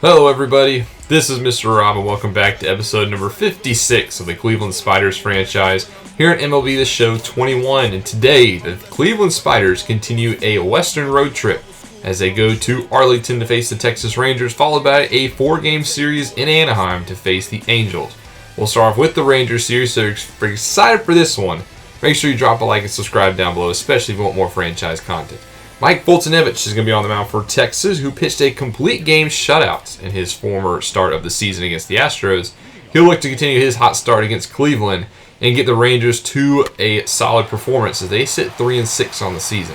Hello everybody, this is Mr. Rob and welcome back to episode number 56 of the Cleveland Spiders franchise here at MLB The Show 21. And today, the Cleveland Spiders continue a Western road trip as they go to Arlington to face the Texas Rangers, followed by a 4-game series in Anaheim to face the Angels. We'll start off with the Rangers series, so if you're excited for this one, make sure you drop a like and subscribe down below, especially if you want more franchise content. Mike Foltynewicz is going to be on the mound for Texas, who pitched a complete game shutout in his former start of the season against the Astros. He'll look to continue his hot start against Cleveland and get the Rangers to a solid performance as they sit 3-6 on the season.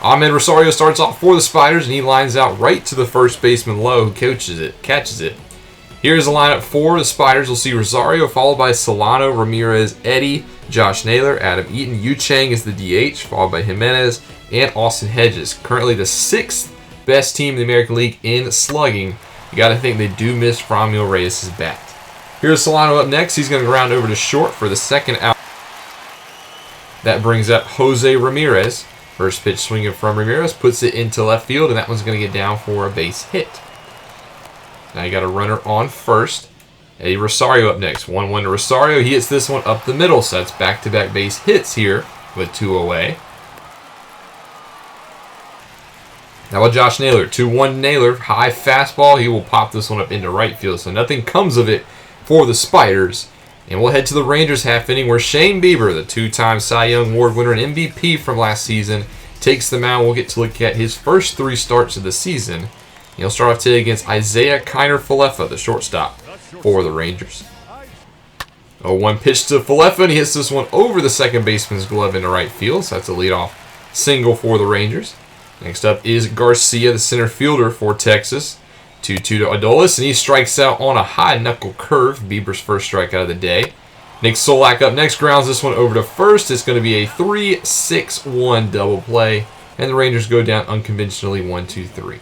Rosario starts off for the Spiders, and he lines out right to the first baseman Lowe, who catches it. Here's the lineup for the Spiders. We'll see Rosario followed by Solano, Ramirez, Eddie, Josh Naylor, Adam Eaton. Yu Chang is the DH, followed by Jimenez and Austin Hedges. Currently the 6th best team in the American League in slugging. You got to think they do miss Ramirez' bat. Here's Solano up next. He's going to ground over to short for the second out. That brings up Jose Ramirez. First pitch swinging from Ramirez, puts it into left field, and that one's going to get down for a base hit. Now you got a runner on first. Eddie Rosario up next. 1-1 to Rosario. He hits this one up the middle, so that's back-to-back base hits here with 2 away. Now with Josh Naylor. 2-1 Naylor. High fastball. He will pop this one up into right field, so nothing comes of it for the Spiders. And we'll head to the Rangers half inning where Shane Bieber, the 2-time Cy Young Award winner and MVP from last season, takes the mound. We'll get to look at his first 3 starts of the season. He'll start off today against Isaiah Falefa, the shortstop for the Rangers. 0-1 pitch to Falefa, and he hits this one over the second baseman's glove into right field, so that's a leadoff single for the Rangers. Next up is Garcia, the center fielder for Texas. 2-2 to Avilis, and he strikes out on a high knuckle curve. Bieber's first strikeout of the day. Nick Solak up next, grounds this one over to first. It's going to be a 3-6-1 double play, and the Rangers go down unconventionally 1-2-3.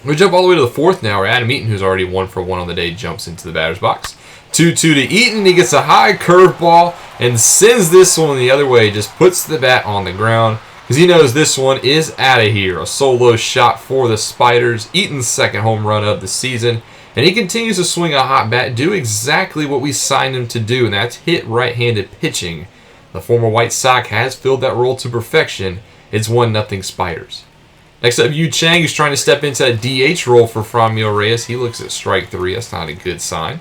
We jump all the way to the 4th now, where Adam Eaton, who's already 1 for 1 on the day, jumps into the batter's box. 2-2 to Eaton. He gets a high curveball and sends this one the other way. Just puts the bat on the ground because he knows this one is out of here. A solo shot for the Spiders. Eaton's second home run of the season. And he continues to swing a hot bat, do exactly what we signed him to do, and that's hit right-handed pitching. The former White Sox has filled that role to perfection. It's 1-0 Spiders. Next up, Yu Chang, who's trying to step into that DH role for Ramirez. He looks at strike 3. That's not a good sign.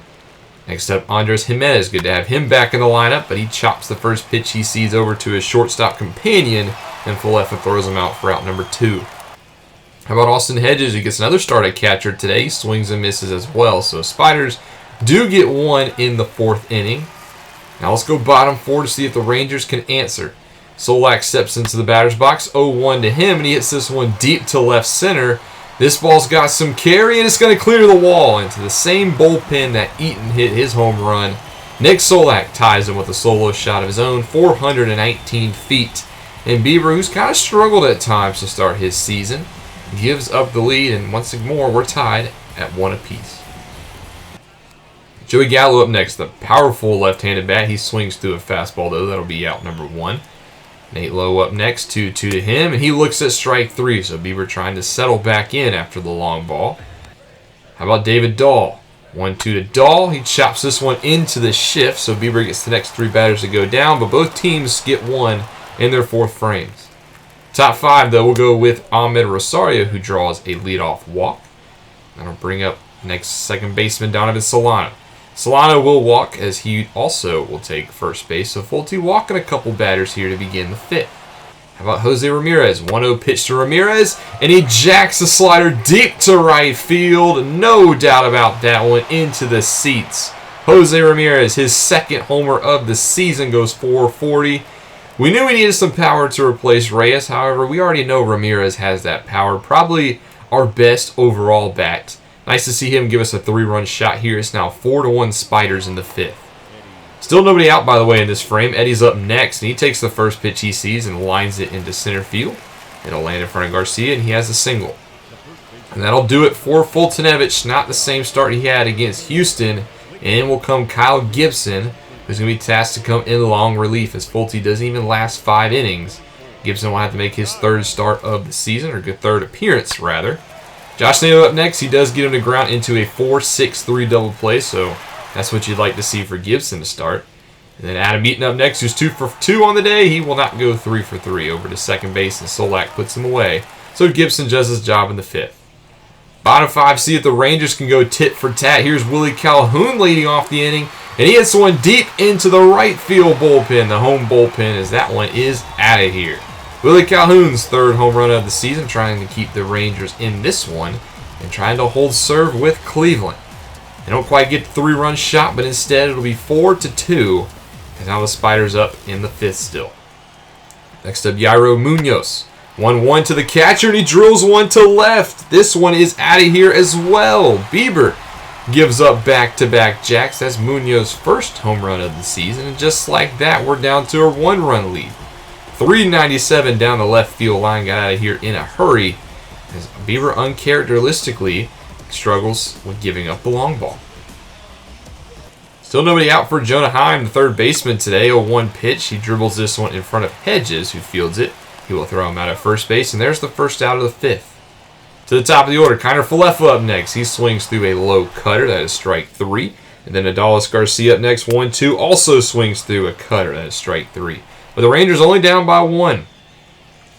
Next up, Andres Jimenez. Good to have him back in the lineup, but he chops the first pitch he sees over to his shortstop companion, and Falefa throws him out for out number 2. How about Austin Hedges, who gets another start at catcher today? He swings and misses as well, so Spiders do get 1 in the 4th inning. Now let's go bottom 4 to see if the Rangers can answer. Solak steps into the batter's box, 0-1 to him, and he hits this one deep to left center. This ball's got some carry, and it's going to clear the wall into the same bullpen that Eaton hit his home run. Nick Solak ties him with a solo shot of his own, 419 feet. And Bieber, who's kind of struggled at times to start his season, gives up the lead, and once more, we're tied at 1 apiece. Joey Gallo up next, the powerful left-handed bat. He swings through a fastball, though. That'll be out number 1. Nate Lowe up next, 2-2 to him, and he looks at strike 3, so Bieber trying to settle back in after the long ball. How about David Dahl? 1-2 to Dahl. He chops this one into the shift, so Bieber gets the next 3 batters to go down, but both teams get 1 in their 4th frames. Top 5, though, we'll go with Rosario, who draws a leadoff walk. That'll bring up next second baseman Donovan Solano. Solano will walk as he also will take first base, so Folty walking a couple batters here to begin the 5th. How about Jose Ramirez? 1-0 pitch to Ramirez, and he jacks the slider deep to right field. No doubt about that one, into the seats. Jose Ramirez, his 2nd homer of the season, goes 440. We knew we needed some power to replace Reyes. However, we already know Ramirez has that power. Probably our best overall bat. Nice to see him give us a 3-run shot here. It's now 4-1 Spiders in the 5th. Still nobody out, by the way, in this frame. Eddie's up next, and he takes the first pitch he sees and lines it into center field. It'll land in front of Garcia, and he has a single. And that'll do it for Foltynewicz. Not the same start he had against Houston. In will come Kyle Gibson, who's going to be tasked to come in long relief as Folty doesn't even last 5 innings. Gibson will have to make his 3rd start of the season, or good 3rd appearance, rather. Josh Naylor up next. He does get him to ground into a 4-6-3 double play, so that's what you'd like to see for Gibson to start. And then Adam Eaton up next, who's 2 for 2 on the day. He will not go 3 for 3 over to second base, and Solak puts him away. So Gibson does his job in the 5th. Bottom 5, see if the Rangers can go tit for tat. Here's Willie Calhoun leading off the inning, and he hits one deep into the right field bullpen, the home bullpen, as that one is out of here. Willie Calhoun's 3rd home run of the season, trying to keep the Rangers in this one and trying to hold serve with Cleveland. They don't quite get the 3-run shot, but instead it'll be 4-2. And now the Spiders up in the 5th still. Next up, Yairo Munoz. 1-1 to the catcher, and he drills one to left. This one is out of here as well. Bieber gives up back-to-back jacks. That's Munoz's 1st home run of the season. And just like that, we're down to a 1-run lead. 397 down the left field line. Got out of here in a hurry, as Bieber uncharacteristically struggles with giving up the long ball. Still nobody out for Jonah Heim, the 3rd baseman today. 0-1 pitch. He dribbles this one in front of Hedges, who fields it. He will throw him out at first base, and there's the first out of the 5th. To the top of the order, Kiner Falefa up next. He swings through a low cutter. That is strike 3. And then Avilis Garcia up next, 1-2. Also swings through a cutter. That is strike 3. But the Rangers only down by 1.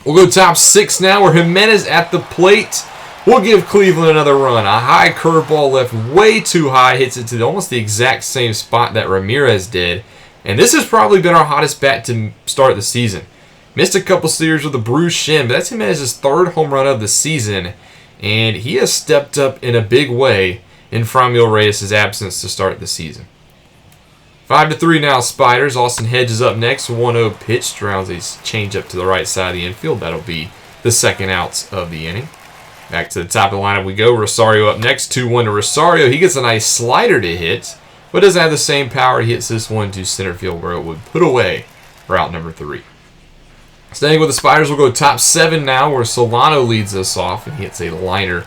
We'll go top 6 now, where Jimenez at the plate. We'll give Cleveland another run. A high curveball left way too high. Hits it to almost the exact same spot that Ramirez did. And this has probably been our hottest bat to start the season. Missed a couple series with a bruised shin, but that's Jimenez's 3rd home run of the season. And he has stepped up in a big way in Francisco Reyes' absence to start the season. 5-3 now, Spiders. Austin Hedges up next. 1-0 pitch. Drowns a changeup to the right side of the infield. That'll be the 2nd outs of the inning. Back to the top of the lineup we go. Rosario up next. 2-1 to Rosario. He gets a nice slider to hit, but doesn't have the same power. He hits this one to center field, where it would put away route number 3. Staying with the Spiders, we'll go top 7 now, where Solano leads us off, and he hits a liner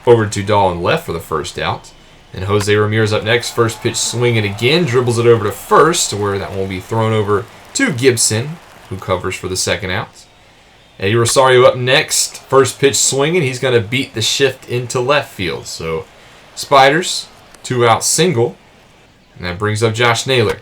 over to Donovan left for the 1st out. And Jose Ramirez up next. 1st pitch swinging again. Dribbles it over to first, where that will be thrown over to Gibson, who covers for the 2nd out. Eddie Rosario up next. 1st pitch swinging. He's going to beat the shift into left field. So Spiders, 2-out single. And that brings up Josh Naylor.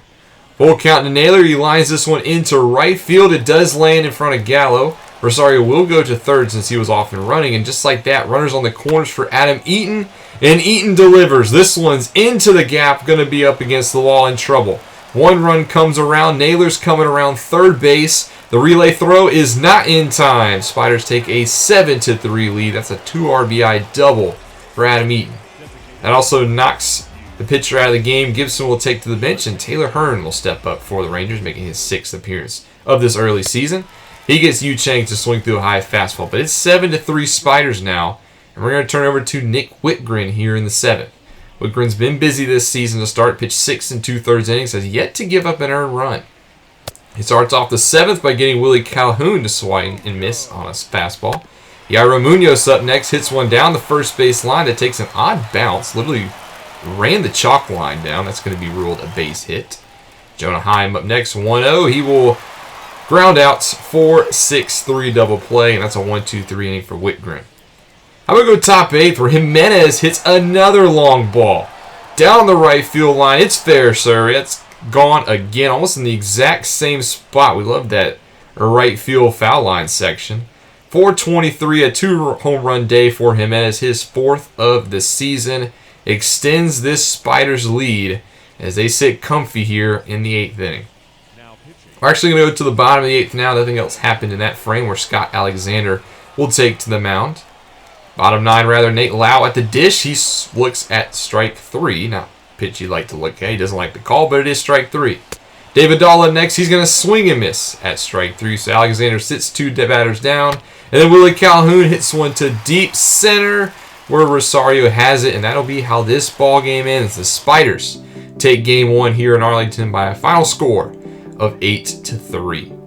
Full count to Naylor. He lines this one into right field. It does land in front of Gallo. Rosario will go to 3rd since he was off and running. And just like that, runners on the corners for Adam Eaton. And Eaton delivers. This one's into the gap. Going to be up against the wall in trouble. 1 run comes around. Naylor's coming around 3rd base. The relay throw is not in time. Spiders take a 7-3 lead. That's a 2 RBI double for Adam Eaton. That also knocks the pitcher out of the game. Gibson will take to the bench, and Taylor Hearn will step up for the Rangers, making his 6th appearance of this early season. He gets Yu Chang to swing through a high fastball, but it's 7-3 Spiders now, and we're going to turn over to Nick Whitgren here in the 7th. Whitgren's been busy this season to start, pitched 6 2/3 innings, has yet to give up an earned run. He starts off the 7th by getting Willie Calhoun to swing and miss on a fastball. Yairo Munoz up next, hits one down the first base line that takes an odd bounce, literally ran the chalk line down. That's going to be ruled a base hit. Jonah Heim up next, 1-0. He will ground out 4-6-3 double play, and that's a 1-2-3 inning for Whitgren. I'm going to go top 8th, where Jimenez hits another long ball down the right field line. It's fair, sir. It's gone again, almost in the exact same spot. We love that right field foul line section. 423, a 2-home run day for Jimenez, his 4th of the season. Extends this Spiders lead as they sit comfy here in the 8th inning. We're actually going to go to the bottom of the 8th now. Nothing else happened in that frame, where Scott Alexander will take to the mound. Bottom 9, rather, Nate Lau at the dish. He looks at strike 3. Now, pitch he'd like to look at. He doesn't like the call, but it is strike 3. David Dahl next. He's going to swing and miss at strike 3. So Alexander sits 2 batters down. And then Willie Calhoun hits one to deep center, where Rosario has it. And that'll be how this ball game ends. The Spiders take game 1 here in Arlington by a final score of 8-3.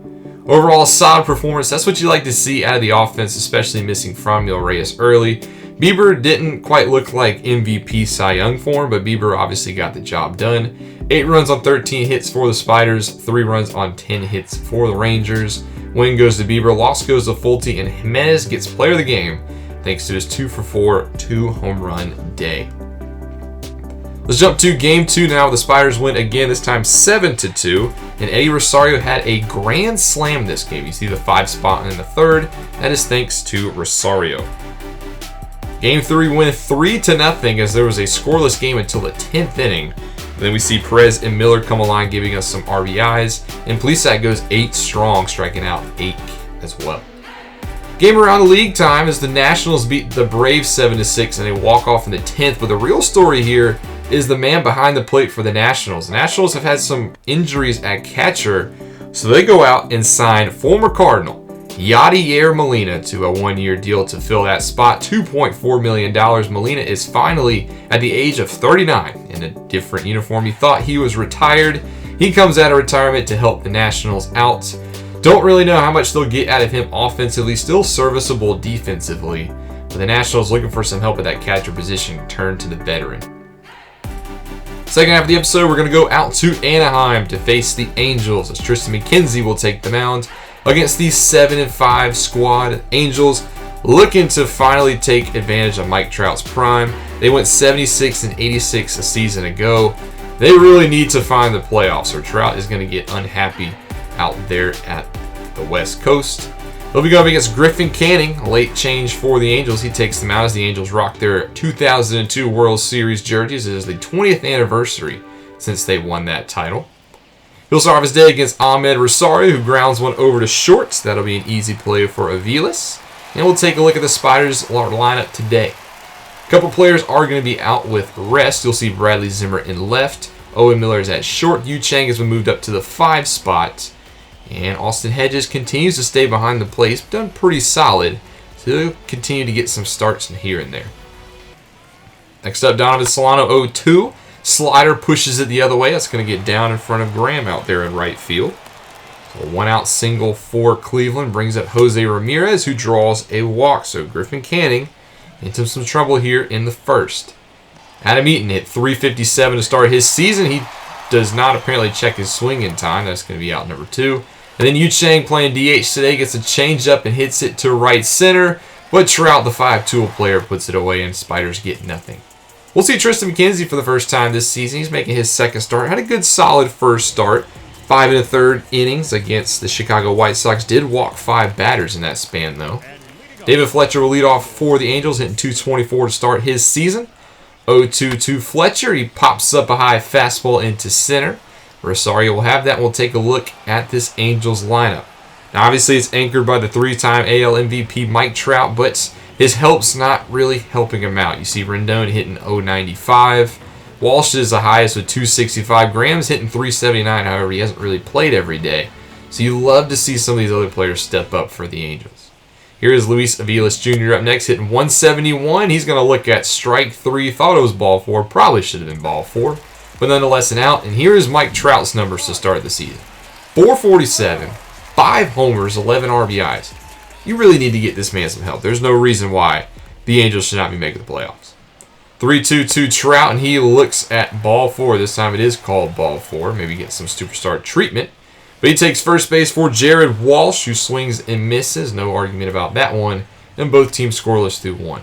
Overall, solid performance. That's what you like to see out of the offense, especially missing Francisco Reyes early. Bieber didn't quite look like MVP Cy Young form, but Bieber obviously got the job done. 8 runs on 13 hits for the Spiders, 3 runs on 10 hits for the Rangers. Win goes to Bieber, loss goes to Fulte, and Jimenez gets player of the game, thanks to his 2-for-4 2-home run day. Let's jump to Game 2 now. The Spiders win again, this time 7-2. And Eddie Rosario had a grand slam this game. You see the 5 spot in the third. That is thanks to Rosario. Game 3 win 3-0 as there was a scoreless game until the 10th inning. Then we see Perez and Miller come along, giving us some RBIs. And Plesac goes 8 strong, striking out 8 as well. Game around the league time as the Nationals beat the Braves 7-6 and they walk off in the 10th. But the real story here is the man behind the plate for the Nationals. The Nationals have had some injuries at catcher, so they go out and sign former Cardinal Yadier Molina to a 1-year deal to fill that spot, $2.4 million. Molina is finally at the age of 39 in a different uniform. You thought he was retired. He comes out of retirement to help the Nationals out. Don't really know how much they'll get out of him offensively, still serviceable defensively. But the Nationals looking for some help at that catcher position, turn to the veteran. Second half of the episode, we're going to go out to Anaheim to face the Angels as Tristan McKenzie will take the mound against the 7-5 squad. Angels looking to finally take advantage of Mike Trout's prime. They went 76-86 a season ago. They really need to find the playoffs or Trout is going to get unhappy out there at the West Coast. They'll be going against Griffin Canning, a late change for the Angels. He takes them out as the Angels rock their 2002 World Series jerseys. It is the 20th anniversary since they won that title. He'll start off his day against Ahmed Rosario, who grounds one over to shorts. That'll be an easy play for Avilis. And we'll take a look at the Spiders' lineup today. A couple players are going to be out with rest. You'll see Bradley Zimmer in left. Owen Miller is at short. Yu Chang has been moved up to the 5 spot. And Austin Hedges continues to stay behind the plate. He's done pretty solid. So he'll continue to get some starts in here and there. Next up, Donovan Solano 0-2. Slider pushes it the other way. That's going to get down in front of Graham out there in right field. So a 1-out single for Cleveland brings up Jose Ramirez, who draws a walk. So Griffin Canning into some trouble here in the first. Adam Eaton hit .357 to start his season. He does not apparently check his swing in time. That's going to be out number 2. And then Yu Chang playing DH today gets a changeup and hits it to right center. But Trout, the 5-tool player, puts it away and Spiders get nothing. We'll see Tristan McKenzie for the first time this season. He's making his second start. Had a good solid first start. 5 1/3 innings against the Chicago White Sox. Did walk 5 batters in that span though. David Fletcher will lead off for the Angels, hitting .224 to start his season. 0-2 to Fletcher. He pops up a high fastball into center. Rosario will have that. We'll take a look at this Angels lineup. Now, obviously, it's anchored by the 3-time AL MVP Mike Trout, but his help's not really helping him out. You see Rendon hitting .095. Walsh is the highest with .265. Graham's hitting .379. However, he hasn't really played every day. So you love to see some of these other players step up for the Angels. Here is Luis Avilis Jr. up next, hitting .171. He's going to look at strike 3. Thought it was ball 4. Probably should have been ball 4. But nonetheless, an out. And here is Mike Trout's numbers to start the season. .447, 5 homers, 11 RBIs. You really need to get this man some help. There's no reason why the Angels should not be making the playoffs. 3-2 to Trout, and he looks at ball 4. This time it is called ball 4. Maybe get some superstar treatment. But he takes first base for Jared Walsh, who swings and misses. No argument about that one. And both teams scoreless through 1.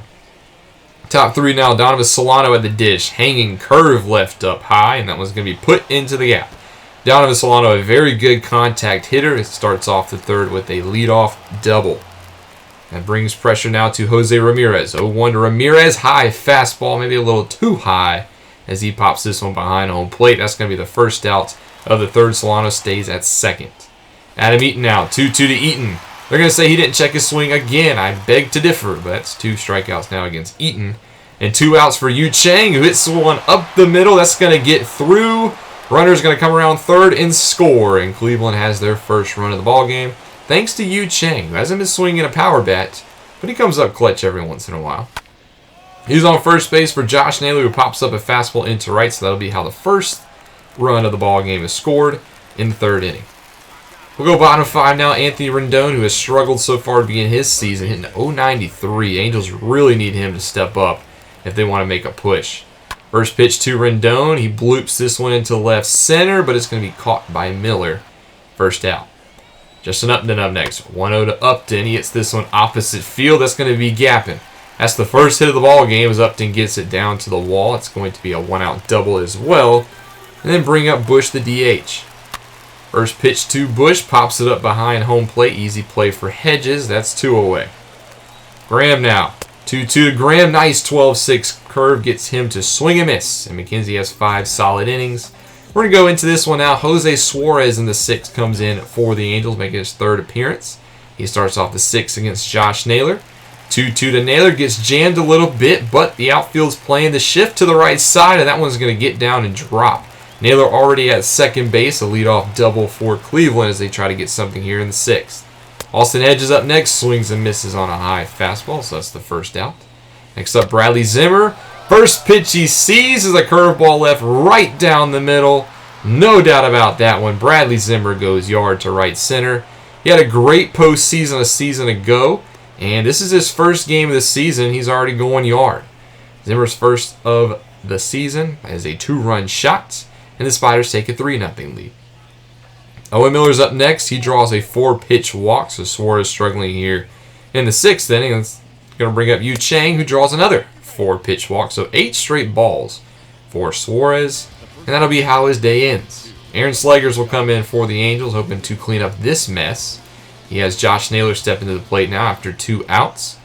Top 3 now, Donovan Solano at the dish. Hanging curve left up high, and that one's going to be put into the gap. Donovan Solano, a very good contact hitter. It starts off the third with a leadoff double. That brings pressure now to Jose Ramirez. 0-1 to Ramirez. High fastball, maybe a little too high as he pops this one behind home plate. That's going to be the first out of the third. Solano stays at second. Adam Eaton now. 2-2 to Eaton. They're going to say he didn't check his swing again. I beg to differ, but that's 2 strikeouts now against Eaton. And 2 outs for Yu Chang, who hits one up the middle. That's going to get through. Runner's going to come around third and score. And Cleveland has their first run of the ball game, thanks to Yu Chang, who hasn't been swinging a power bat, but he comes up clutch every once in a while. He's on first base for Josh Naylor, who pops up a fastball into right, so that'll be how the first run of the ball game is scored in the third inning. We'll go bottom 5 now. Anthony Rendon, who has struggled so far to begin his season, hitting .093. Angels really need him to step up if they want to make a push. First pitch to Rendon. He bloops this one into left center, but it's going to be caught by Miller. First out. Justin Upton up next. 1-0 to Upton. He hits this one opposite field. That's going to be gapping. That's the first hit of the ball game as Upton gets it down to the wall. It's going to be a 1-out double as well. And then bring up Bush, the DH. First pitch to Bush, pops it up behind home plate. Easy play for Hedges. That's 2 away. Graham now. 2-2 to Graham. Nice 12-6 curve. Gets him to swing and miss. And McKenzie has 5 solid innings. We're going to go into this one now. Jose Suarez in the 6th comes in for the Angels, making his 3rd appearance. He starts off the 6th against Josh Naylor. 2-2 to Naylor. Gets jammed a little bit, but the outfield's playing the shift to the right side, and that one's going to get down and drop. Naylor already at second base, a leadoff double for Cleveland as they try to get something here in the 6th. Austin Hedges up next, swings and misses on a high fastball, so that's the first out. Next up, Bradley Zimmer. First pitch he sees is a curveball left right down the middle. No doubt about that one. Bradley Zimmer goes yard to right center. He had a great postseason a season ago, and this is his first game of the season. He's already going yard. Zimmer's first of the season as a 2-run shot. And the Spiders take a 3-0 lead. Owen Miller's up next. He draws a 4-pitch walk, so Suarez struggling here in the 6th inning. It's going to bring up Yu Chang, who draws another 4-pitch walk, so 8 straight balls for Suarez. And that'll be how his day ends. Aaron Slegers will come in for the Angels, hoping to clean up this mess. He has Josh Naylor step into the plate now after 2 outs.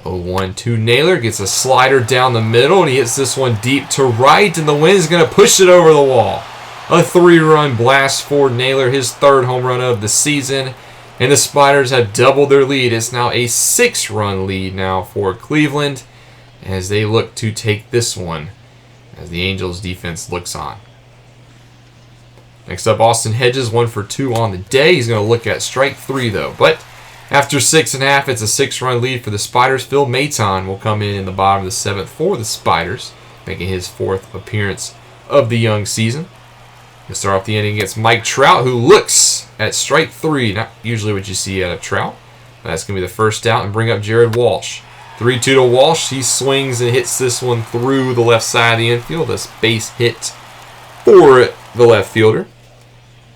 0-1 to Naylor, gets a slider down the middle, and he hits this one deep to right, and the wind's going to push it over the wall. A 3-run blast for Naylor, his 3rd home run of the season, and the Spiders have doubled their lead. It's now a 6-run lead now for Cleveland as they look to take this one as the Angels defense looks on. Next up, Austin Hedges, 1 for 2 on the day. He's going to look at strike 3 though, but after 6.5, it's a 6-run lead for the Spiders. Phil Maton will come in the bottom of the 7th for the Spiders, making his 4th appearance of the young season. He'll start off the inning against Mike Trout, who looks at strike 3. Not usually what you see out of Trout. That's going to be the first out, and bring up Jared Walsh. 3-2 to Walsh. He swings and hits this one through the left side of the infield. A base hit for the left fielder.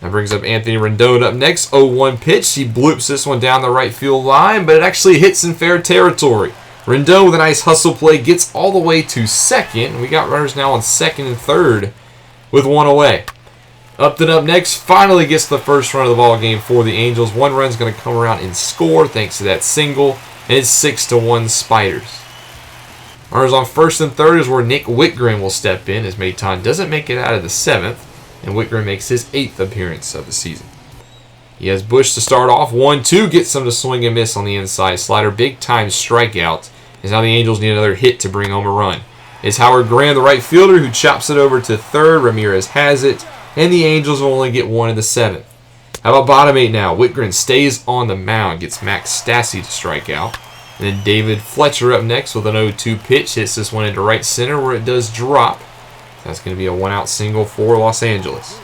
That brings up Anthony Rendon up next. 0-1 pitch. He bloops this one down the right field line, but it actually hits in fair territory. Rendon with a nice hustle play gets all the way to second. We got runners now on second and third with 1 away. Upton up next finally gets the first run of the ball game for the Angels. 1 run's going to come around and score thanks to that single, and it's 6-1 Spiders. Runners on first and third is where Nick Whitgren will step in as Maton doesn't make it out of the 7th. And Whitgren makes his 8th appearance of the season. He has Bush to start off. 1-2, gets him to swing and miss on the inside slider. Big time strikeout. Is now the Angels need another hit to bring home a run. It's Howard Graham, the right fielder, who chops it over to third. Ramirez has it. And the Angels will only get 1 in the 7th. How about bottom 8 now? Whitgren stays on the mound. Gets Max Stassi to strike out. And then David Fletcher up next with an 0-2 pitch. Hits this one into right center where it does drop. That's going to be a 1-out single for Los Angeles.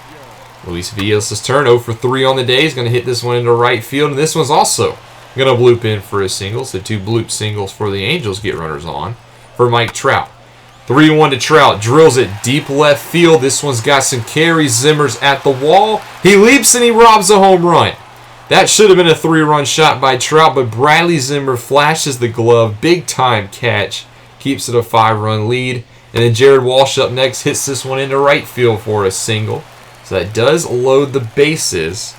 Luis Villas' turn, 0 for 3 on the day. He's going to hit this one into right field, and this one's also going to bloop in for a single. So 2 bloop singles for the Angels get runners on for Mike Trout. 3-1 to Trout, drills it deep left field. This one's got some carries. Zimmer's at the wall. He leaps and he robs a home run. That should have been a 3-run shot by Trout, but Bradley Zimmer flashes the glove. Big time catch. Keeps it a 5-run lead. And then Jared Walsh up next hits this one into right field for a single. So that does load the bases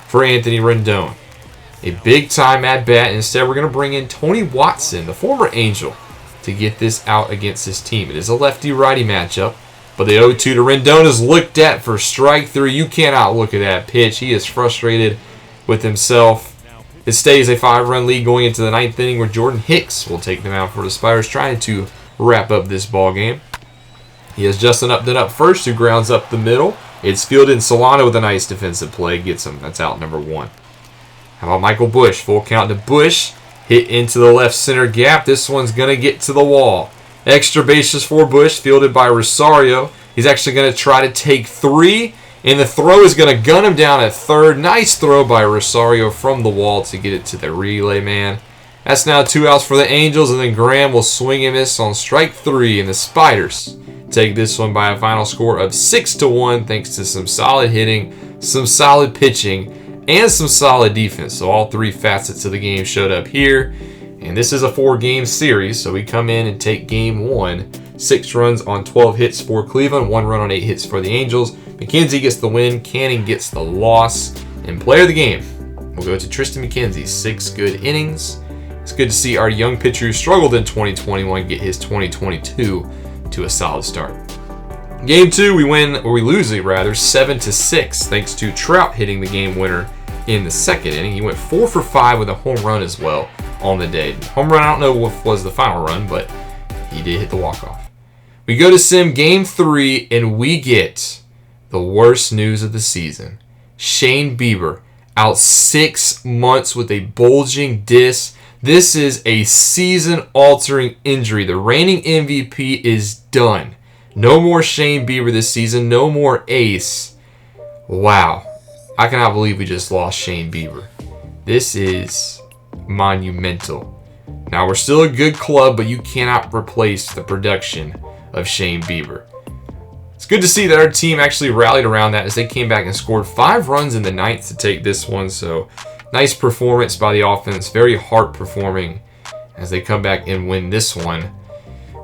for Anthony Rendon. A big time at bat. Instead, we're going to bring in Tony Watson, the former Angel, to get this out against his team. It is a lefty-righty matchup. But the 0-2 to Rendon is looked at for strike 3. You cannot look at that pitch. He is frustrated with himself. It stays a 5-run lead going into the 9th inning where Jordan Hicks will take them out for the Spiders, trying to wrap up this ball game. He has Justin Upton up first, who grounds up the middle. It's fielded, and Solano with a nice defensive play gets him. That's out number 1. How about Michael Bush? Full count to Bush. Hit into the left center gap. This one's going to get to the wall. Extra bases for Bush, fielded by Rosario. He's actually going to try to take 3, and the throw is going to gun him down at third. Nice throw by Rosario from the wall to get it to the relay man. That's now 2 outs for the Angels, and then Graham will swing and miss on strike 3, and the Spiders take this one by a final score of 6-1 thanks to some solid hitting, some solid pitching, and some solid defense. So all 3 facets of the game showed up here. And this is a 4-game series, so we come in and take game 1. 6 runs on 12 hits for Cleveland, 1 run on 8 hits for the Angels. McKenzie gets the win, Canning gets the loss. And player of the game, we'll go to Tristan McKenzie. 6 good innings. It's good to see our young pitcher who struggled in 2021 get his 2022 to a solid start. Game 2, we lose it rather, 7-6, thanks to Trout hitting the game winner in the 2nd inning. He went 4 for 5 with a home run as well on the day. Home run, I don't know if was the final run, but he did hit the walk-off. We go to Sim Game 3, and we get the worst news of the season. Shane Bieber out 6 months with a bulging disc. This is a season-altering injury. The reigning MVP is done. No more Shane Bieber this season. No more ace. Wow. I cannot believe we just lost Shane Bieber. This is monumental. Now, we're still a good club, but you cannot replace the production of Shane Bieber. It's good to see that our team actually rallied around that as they came back and scored 5 runs in the 9th to take this one. So, nice performance by the offense. Very heart performing as they come back and win this one.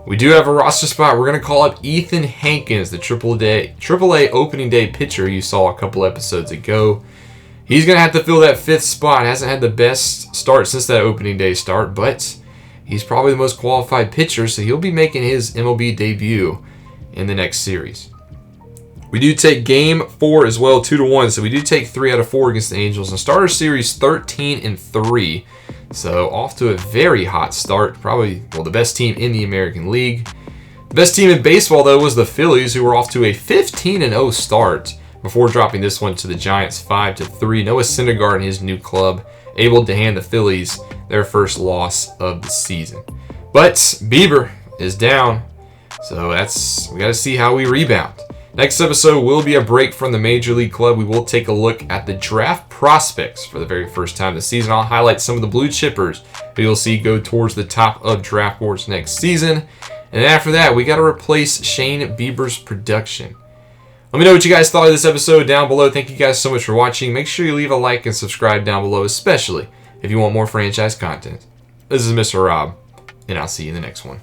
We do have a roster spot. We're going to call up Ethan Hankins, the AAA opening day pitcher you saw a couple episodes ago. He's going to have to fill that 5th spot. Hasn't had the best start since that opening day start, but he's probably the most qualified pitcher, so he'll be making his MLB debut in the next series. We do take game 4 as well, 2-1, so we do take 3 out of 4 against the Angels and start our series 13-3. So off to a very hot start, probably the best team in the American League. The best team in baseball, though, was the Phillies, who were off to a 15-0 start before dropping this one to the Giants 5-3. Noah Syndergaard and his new club able to hand the Phillies their first loss of the season. But Bieber is down, so we got to see how we rebound. Next episode will be a break from the Major League Club. We will take a look at the draft prospects for the very first time this season. I'll highlight some of the blue chippers who you'll see go towards the top of draft boards next season. And after that, we got to replace Shane Bieber's production. Let me know what you guys thought of this episode down below. Thank you guys so much for watching. Make sure you leave a like and subscribe down below, especially if you want more franchise content. This is Mr. Rob, and I'll see you in the next one.